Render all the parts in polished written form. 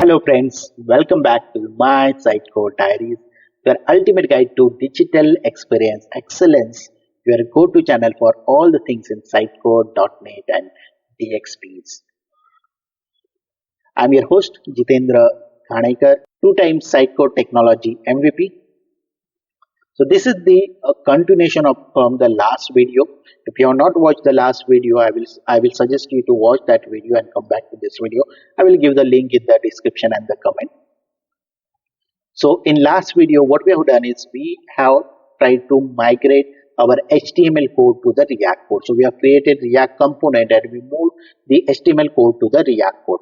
Hello friends, welcome back to my Sitecore Diaries, your ultimate guide to digital experience excellence, your go-to channel for all the things in Sitecore.net and DXPs. I'm your host Jitendra Ghanekar, two-time Sitecore Technology MVP. So this is the continuation of from the last video. If you have not watched the last video, I will suggest you to watch that video and come back to this video. I will give the link in the description and the comment. So in last video, what we have done is we have tried to migrate our HTML code to the React code. So we have created React component and we moved the HTML code to the React code.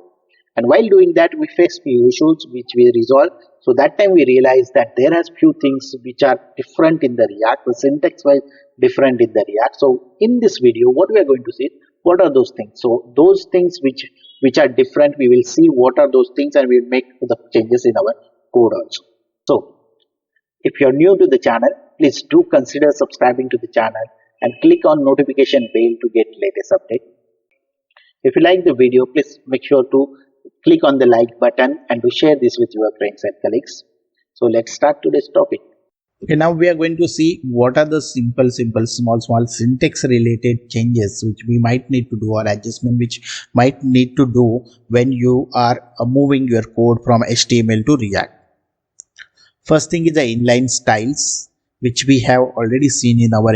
And while doing that, we faced few issues which we resolved. So that time we realized that there are few things which are different in the React, the syntax wise different in the React. So in this video, what we are going to see, what are those things? So those things which are different, we will see what are those things and we will make the changes in our code also. So if you are new to the channel, please do consider subscribing to the channel and click on notification bell to get latest update. If you like the video, please make sure to click on the like button and to share this with your friends and colleagues. So let's start today's topic. Okay, now we are going to see what are the simple, small syntax related changes which we might need to do or adjustment which might need to do when you are moving your code from HTML to React. First thing is the inline styles, which we have already seen in our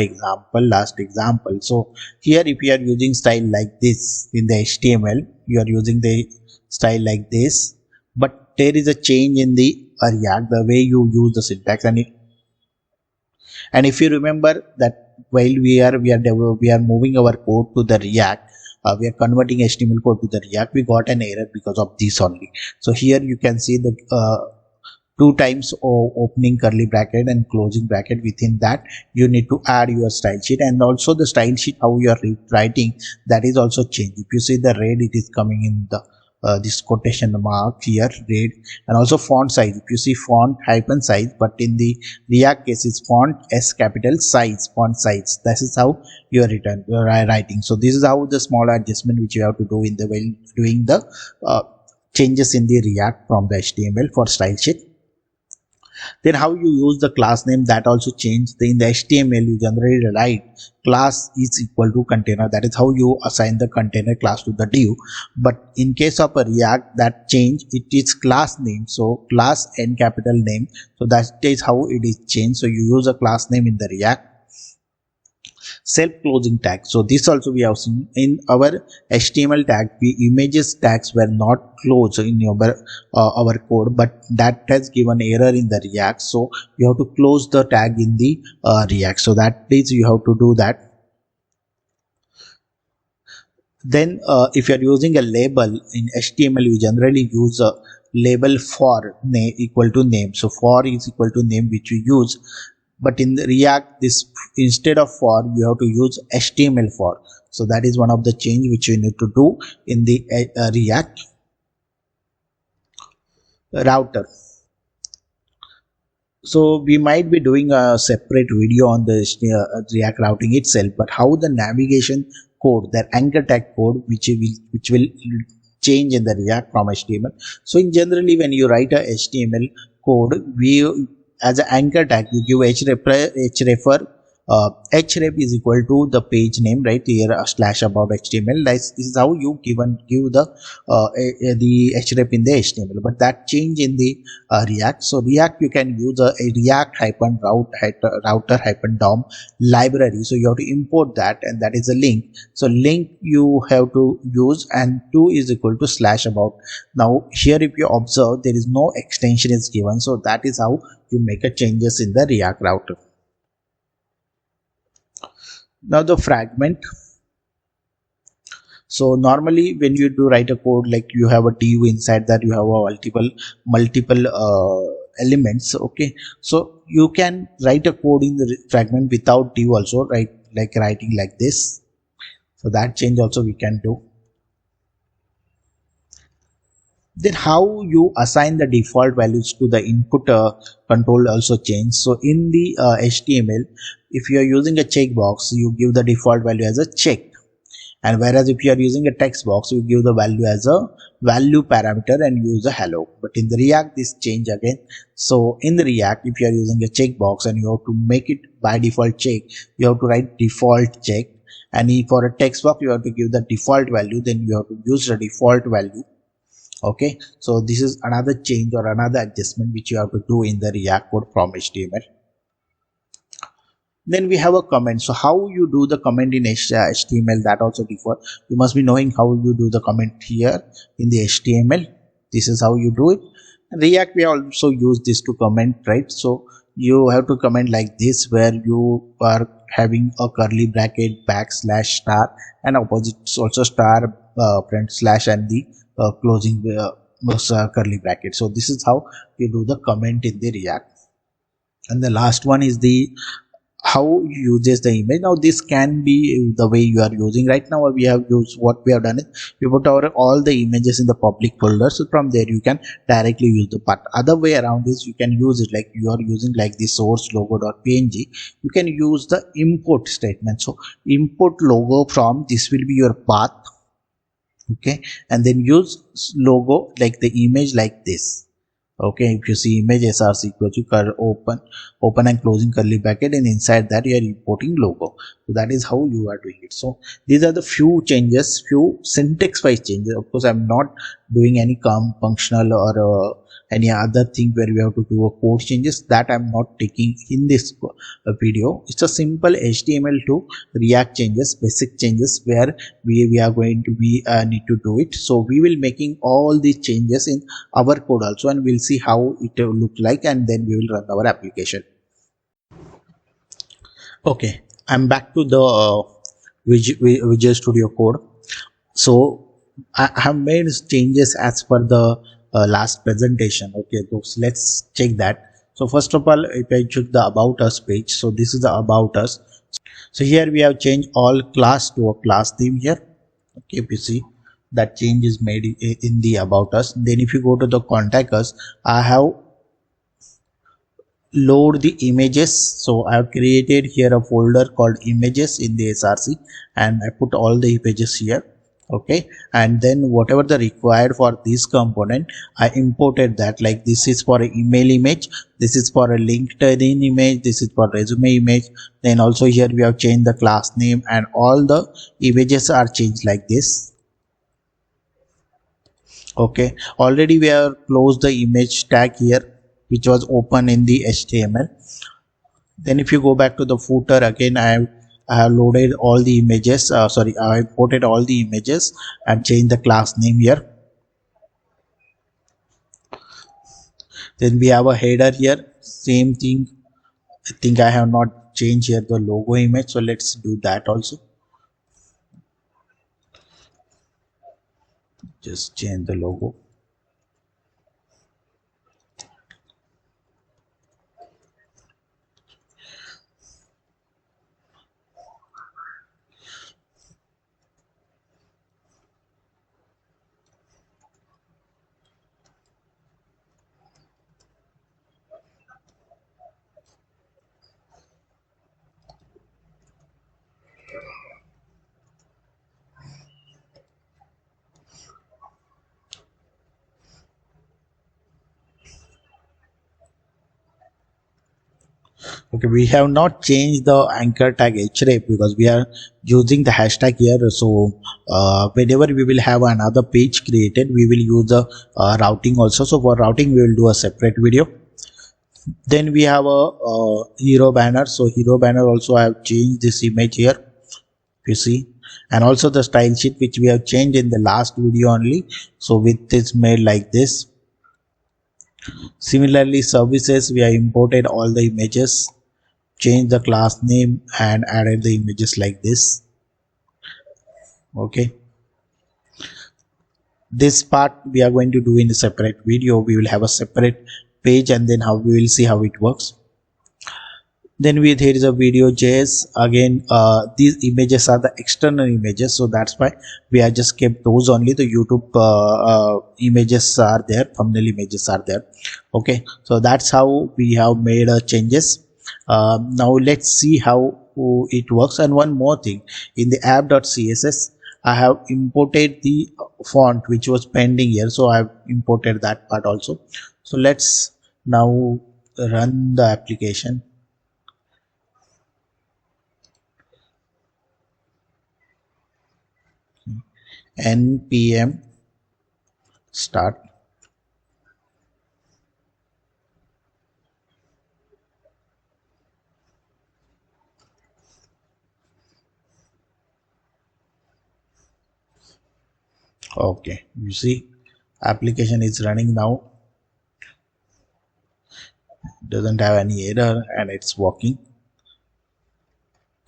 last example. So here if you are using style like this in the HTML, you are using the style like this, but there is a change in the React, the way you use the syntax. And if you remember that while we are moving our code to the React, we are converting HTML code to the React, we got an error because of this only. So here you can see the two times opening curly bracket and closing bracket. Within that you need to add your style sheet, and also the style sheet how you are writing, that is also changed. If you see the red, it is coming in the this quotation mark here, red. And also font size, if you see font hyphen size, but in the React case it's font S capital size, font size. This is how you are writing. So this is how the small adjustment which you have to do in the while doing the changes in the React from the HTML for style sheet. Then how you use the class name, that also changed. In the HTML you generally write class is equal to container, that is how you assign the container class to the div. But in case of a React, that change, it is class name, so class n capital name, so that is how it is changed. So you use a class name in the React. Self closing tag, so this also we have seen in our HTML tag, images tags were not closed in our code, but that has given error in the React, so you have to close the tag in the React. So that is you have to do that. Then if you are using a label in HTML, you generally use a label for name equal to name, so for is equal to name which we use. But in the React, this instead of for, you have to use HTML for. So that is one of the change which you need to do in the React. Router. So we might be doing a separate video on the React routing itself, but how the navigation code, the anchor tag code, which will change in the React from HTML. So in generally, when you write a HTML code, as an anchor tag you give href is equal to the page name, right here / about HTML. This is how you give the href in the HTML, but that change in the React. So React, you can use a React router DOM library, so you have to import that, and that is a link. So link you have to use, and 2 is equal to / about. Now here if you observe, there is no extension is given, so that is how you make a changes in the React router. Now the fragment. So normally when you do write a code, like you have a div, inside that you have a multiple elements. Okay, so you can write a code in the fragment without div also, right? Like writing like this. So that change also we can do. Then how you assign the default values to the input control also change. So in the HTML, if you are using a checkbox, you give the default value as a check. And whereas if you are using a text box, you give the value as a value parameter and use a hello. But in the React, this change again. So in the React, if you are using a checkbox and you have to make it by default check, you have to write default check. And if for a text box, you have to give the default value, then you have to use the default value. Okay, so this is another change or another adjustment which you have to do in the React code from HTML. Then we have a comment. So how you do the comment in HTML, that also differ. You must be knowing how you do the comment here in the HTML. This is how you do it. React, we also use this to comment, right? So you have to comment like this, where you are having a curly bracket, backslash, star, and opposite also star, front slash, and the closing curly bracket. So this is how you do the comment in the React. And the last one is the how you uses the image. Now this can be the way you are using. Right now we have used, what we have done is we put our all the images in the public folder, so from there you can directly use the part. Other way around is you can use it like you are using like the source logo.png. You can use the import statement. So import logo from this will be your path. Okay, and then use logo like the image like this. Okay, if you see image src equal to open and closing curly bracket, and inside that you are importing logo. So that is how you are doing it. So these are the few changes, few syntax wise changes. Of course, I'm not doing any functional or any other thing where we have to do a code changes, that I'm not taking in this video. It's a simple HTML to React changes, basic changes where we are going to be need to do it. So we will making all these changes in our code also, and we'll see how it will look like, and then we will run our application. Okay, I'm back to the Visual Studio Code. So I have made changes as per the last presentation. Okay, so let's check that. So first of all, if I check the about us page, so this is the about us. So here we have changed all class to a class theme here. Okay, if you see that change is made in the about us. Then if you go to the contact us, I have load the images. So I have created here a folder called images in the src, and I put all the images here. Okay, and then whatever the required for this component, I imported that. Like this is for an email image, this is for a LinkedIn image, this is for resume image. Then also here we have changed the class name, and all the images are changed like this. Okay, already we have closed the image tag here which was open in the HTML. Then if you go back to the footer, again I have loaded all the images, I imported all the images and changed the class name here. Then we have a header here, same thing. I think I have not changed here the logo image, so let's do that also. Just change the logo. Okay, we have not changed the anchor tag href because we are using the hashtag here. So whenever we will have another page created, we will use the routing also. So for routing, we will do a separate video. Then we have a hero banner. So hero banner also I have changed this image here, you see, and also the style sheet which we have changed in the last video only. So with this made like this. Similarly, services, we have imported all the images, changed the class name, and added the images like this. Okay, this part we are going to do in a separate video. We will have a separate page, and then how we will see how it works. Then here is a video JS. Again, these images are the external images, so that's why we have just kept those only. The YouTube images are there, thumbnail images are there. Okay, so that's how we have made changes. Now let's see how it works. And one more thing, in the app.css, I have imported the font which was pending here, so I have imported that part also. So let's now run the application. npm start. Okay, you see application is running now, doesn't have any error and it's working.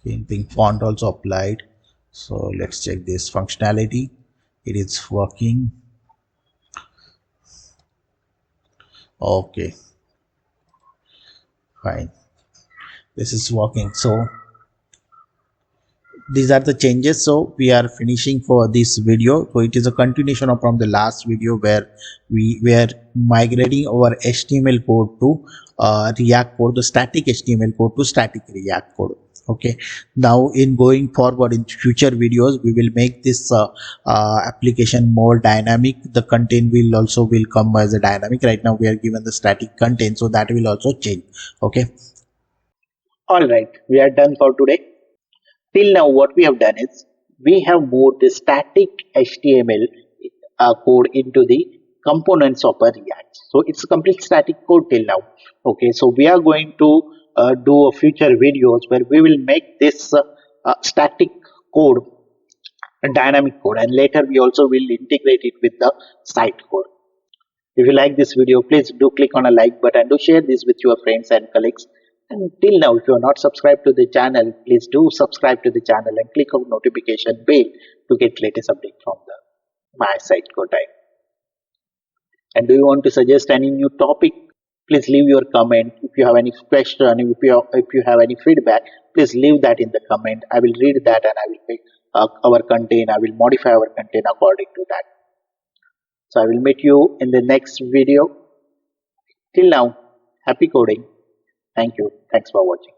Painting font also applied. So let's check this functionality. It is working. Okay, fine, this is working. So these are the changes. So we are finishing for this video. So it is a continuation of from the last video where we were migrating our HTML code to React code, the static HTML code to static React code. Okay, now in going forward in future videos we will make this application more dynamic. The content will also will come as a dynamic. Right now we are given the static content, so that will also change. Okay. Alright, we are done for today. Till now, what we have done is we have moved the static HTML code into the components of a React. So it's a complete static code till now. Okay, so we are going to do a future videos where we will make this static code a dynamic code, and later we also will integrate it with the site code. If you like this video, please do click on a like button, do share this with your friends and colleagues. And till now, if you are not subscribed to the channel, please do subscribe to the channel and click on notification bell to get latest update from the my Sitecore Diaries. And do you want to suggest any new topic? Please leave your comment. If you have any question, if you have any feedback, please leave that in the comment. I will read that and I will make our content. I will modify our content according to that. So I will meet you in the next video. Till now, happy coding. Thank you. Thanks for watching.